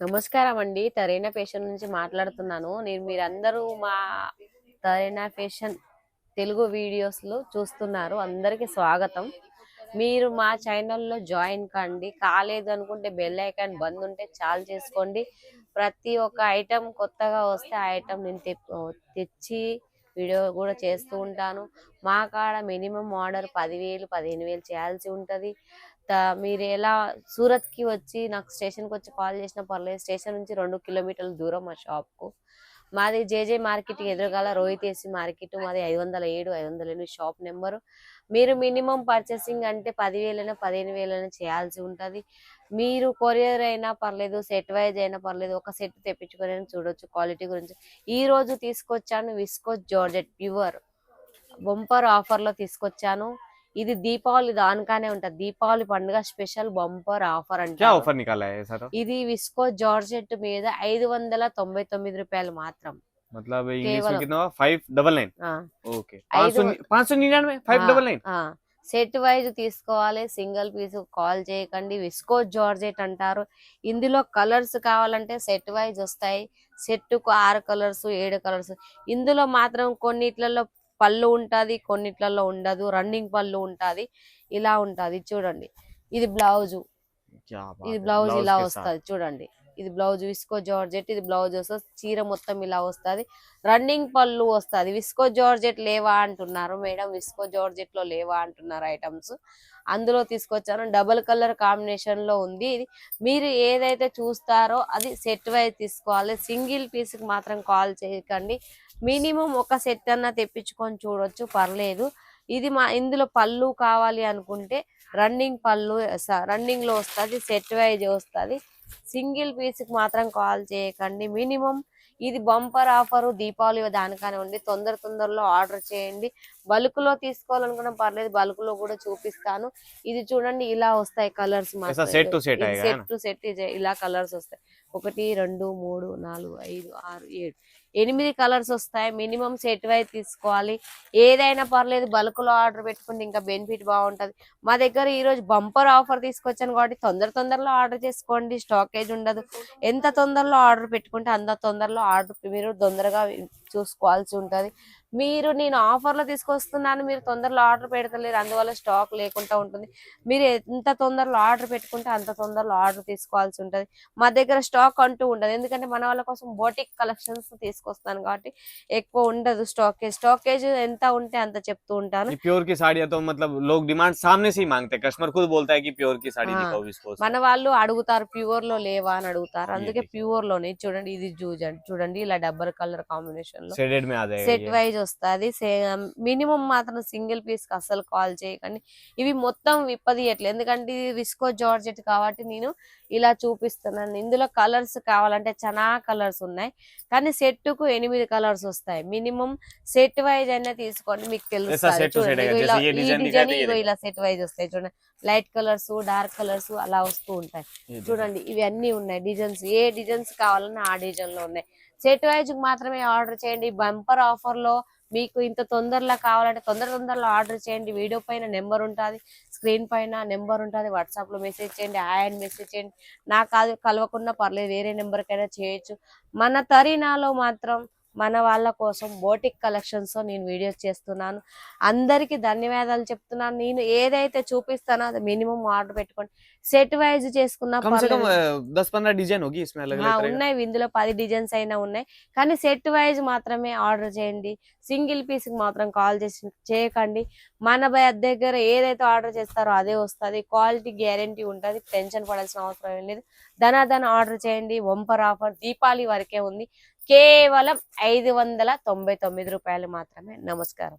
నమస్కారం అండి. తరైన ఫ్యాషన్ నుంచి మాట్లాడుతున్నాను. మీరందరూ మా తరైన ఫ్యాషన్ తెలుగు వీడియోస్‌లో చూస్తున్నారు. అందరికీ స్వాగతం. మీరు మా ఛానల్‌లో జాయిన్ కండి. కాలేదనుకుంటే బెల్ ఐకాన్ బంద్ ఉంటే చాలు చేసుకోండి. ప్రతి ఒక్క ఐటెమ్ కొత్తగా వస్తే ఆ ఐటెమ్ నేను తెచ్చి వీడియో కూడా చేస్తూ ఉంటాను. మా కాడ మినిమం ఆర్డర్ 10,000, 15,000 చేయాల్సి ఉంటది. మీరు ఎలా సూరత్‌కి వచ్చి నాకు స్టేషన్‌కి వచ్చి కాల్ చేసినా పర్లేదు. స్టేషన్ నుంచి 2 కిలోమీటర్ల దూరం మా షాప్‌కు. మాది జేజే మార్కెట్ ఎదురుగాల రోహిత్ ఏసీ మార్కెట్. మాది 507, 508 షాప్ నెంబరు. మీరు మినిమం పర్చేసింగ్ అంటే 10,000 15,000 చేయాల్సి ఉంటుంది. మీరు కొరియర్ అయినా పర్లేదు, సెట్ వైజ్ అయినా పర్లేదు, ఒక సెట్ తెప్పించుకొని చూడొచ్చు. క్వాలిటీ గురించి ఈ రోజు తీసుకొచ్చాను విస్కోస్ జార్జెట్ ప్యూర్ బంపర్ ఆఫర్లో తీసుకొచ్చాను. ఇది దీపావళి దానికానే ఉంటది. దీపావళి పండుగ స్పెషల్ బంపర్ ఆఫర్ क्या అంటారు. ऑफर निकाला है ऐसा तो? ఇది విస్కో జార్జెట్ మీద 599 రూపాయలు మాత్రం. मतलब इंग्लिश में కేవలం कितना हुआ 599? ఆ, ओके 5 599 ఆ, 599। ఆ. సెట్ వైజ్ తీసుకోవాలి. సింగిల్ పీస్ కాల్ చేయకండి. విస్కో జార్జెట్ అంటారు. ఇందులో కలర్స్ కావాలంటే సెట్ వైజ్ వస్తాయి. సెట్కు 6 కలర్స్ 7 కలర్స్. ఇందులో మాత్రం కొన్నిట్లలో పళ్ళు ఉంటది, కొన్నిట్లలో ఉండదు. రన్నింగ్ పళ్ళు ఉంటది. ఇలా ఉంటది చూడండి. ఇది బ్లౌజు. क्या ఇది बात है బ్లౌజ్ ब्लाउज ఇలా के साथ। వస్తుంది చూడండి. ఇది బ్లౌజ్ విస్కో జార్జెట్. ఇది బ్లౌజ్ వస్తుంది. చీర మొత్తం ఇలా వస్తుంది. రన్నింగ్ పళ్ళు వస్తుంది. విస్కో జార్జెట్ లేవా అంటున్నారు మేడం. విస్కో జార్జెట్ లో లేవా అంటున్నారు ఐటమ్స్. అందులో తీసుకొచ్చాను. డబుల్ కలర్ కాంబినేషన్ లో ఉంది. ఇది మీరు ఏదైతే చూస్తారో అది సెట్ వైజ్ తీసుకోవాలి. సింగిల్ పీస్ కి మాత్రం కాల్ చేయకండి. మినిమం ఒక సెట్ అన్న తెప్పించుకొని చూడొచ్చు, పర్లేదు. ఇది ఇందులో పళ్ళు కావాలి అనుకుంటే రన్నింగ్ పళ్ళు రన్నింగ్ లో వస్తుంది. సెట్ వైజ్ వస్తుంది. సింగిల్ పీస్ కి మాత్రం కాల్ చేయకండి. మినిమం ఇది బంపర్ ఆఫర్. దీపావళి దానికానే ఉంది. తొందరలో ఆర్డర్ చేయండి. బల్క్ లో తీసుకోవాలనుకున్నా పర్లేదు, బల్క్ లో కూడా చూపిస్తాను. ఇది చూడండి ఇలా వస్తాయి కలర్స్ ऐसा మాత్రం. सेट टू सेट ఇది आएगा है సెట్ ना? టు సెట్ ఇలా కలర్స్ వస్తాయి. 1 2 3 4 5 6 7 8 కలర్స్ వస్తాయి. మినిమం సెట్ వైజ్ తీసుకోవాలి. ఏదైనా పర్లేదు, బల్క్ లో ఆర్డర్ పెట్టుకుంటే ఇంకా బెనిఫిట్ బాగుంటది. మా దగ్గర ఈ రోజు బంపర్ ఆఫర్ తీసుకొచ్చాను కాబట్టి తొందరలో ఆర్డర్ చేసుకోండి. స్టాకేజ్ ఉండదు. ఎంత తొందరలో ఆర్డర్ పెట్టుకుంటే అంత తొందరలో ఆర్డర్ మీరు తొందరగా చూసుకోవాల్సి ఉంటది. నేను ఆఫర్లో తీసుకొస్తున్నాను, మీరు తొందరలో ఆర్డర్ పెడతలేరు, అందువల్ల స్టాక్ లేకుండా ఉంటుంది. మీరు ఎంత తొందరలో ఆర్డర్ పెట్టుకుంటే అంత తొందరలో ఆర్డర్ తీసుకోవాల్సి ఉంటది. మా దగ్గర స్టాక్ అంటూ ఉండదు. ఎందుకంటే మన వాళ్ళ కోసం బోటిక్ కలెక్షన్స్ తీసుకొస్తాను కాబట్టి ఎక్కువ ఉండదు స్టాకేజ్ ఎంత ఉంటే అంత చెప్తూ ఉంటాను. ये प्योर की साड़ियाँ तो मतलब लोग डिमांड सामने से ही मांगते हैं, कस्टमर खुद बोलता है कि प्योर की साड़ी ఆ दिखाओ विस्कोस మన में। వాళ్ళు అడుగుతారు ప్యూర్ లో లేవా అని అడుగుతారు. ये అందుకే देखिए ప్యూర్ లోనే చూడండి. ఇది చూడండి ఇలా డబ్బర్ కలర్ కాంబినేషన్ లో शेडेड में आ जाएगा సెట్ ये। వైజ్ వస్తుంది. మినిమం మాత్రం సింగిల్ పీస్ కి అస్సలు కాల్ చేయకండి. ఇవి మొత్తం విప్పదీయట్లేదు, ఎందుకంటే ఇది విస్కో జార్జెట్ కాబట్టి నేను ఇలా చూపిస్తున్నాను. ఇందులో కలర్స్ కావాలంటే చాలా కలర్స్ ఉన్నాయి, కానీ సెట్ కు 8 కలర్స్ వస్తాయి. మినిమం సెట్ వైజ్ అయినా తీసుకోండి, మీకు ऐसा తెలుస్తుంది. सेट टू सेट చూడండి आएगा, ఇగో ఇలా जैसे ये ఈ डिजाइन दिखाया డిజైన్ तो ये ఇగో देखो। ఇలా సెట్ వైజ్ వస్తాయి చూడండి. లైట్ కలర్స్ డార్క్ కలర్స్ అలా వస్తూ ఉంటాయి. ये देखो చూడండి ఇవన్నీ ఉన్నాయి డిజైన్స్. ఏ డిజైన్స్ కావాలన్నా ఆ డిజైన్ లో ఉన్నాయి. సెట్ వైజ్ మాత్రమే ఆర్డర్ చేయండి. బంపర్ ఆఫర్ లో మీకు ఇంత తొందరలో కావాలంటే తొందరలో ఆర్డర్ చేయండి. వీడియో పైన నెంబర్ ఉంటుంది, స్క్రీన్ పైన నెంబర్ ఉంటుంది. వాట్సాప్ లో మెసేజ్ చేయండి, హాయ్ అని మెసేజ్ చేయండి. నాకు కాదు కలవకుండా పర్లేదు, వేరే నెంబర్కైనా చేయొచ్చు. మన తరీనాలో మాత్రం మన వాళ్ళ కోసం బోటిక్ కలెక్షన్స్ నేను వీడియోస్ చేస్తున్నాను. అందరికి ధన్యవాదాలు చెప్తున్నాను. నేను ఏదైతే చూపిస్తానో అది మినిమం ఆర్డర్ పెట్టుకోండి. సెట్ వైజ్ చేసుకున్నా कम से कम పర్లేదు. 10-15 डिजाइन होगी इसमें अलग अलग तरह का। ఉన్నాయి ఇందులో 10 డిజైన్స్ అయినా ఉన్నాయి, కానీ సెట్ వైజ్ మాత్రమే ఆర్డర్ చేయండి. సింగిల్ పీస్ కి మాత్రం కాల్ చేయకండి. మన దగ్గర ఏదైతే ఆర్డర్ చేస్తారో అదే వస్తుంది. క్వాలిటీ గ్యారంటీ ఉంటుంది. టెన్షన్ పడాల్సిన అవసరం ఏం లేదు. ధనాధన ఆర్డర్ చేయండి. వంపర్ ఆఫర్ దీపావళి వరకే ఉంది. కేవలం 599 రూపాయలు మాత్రమే. నమస్కారం.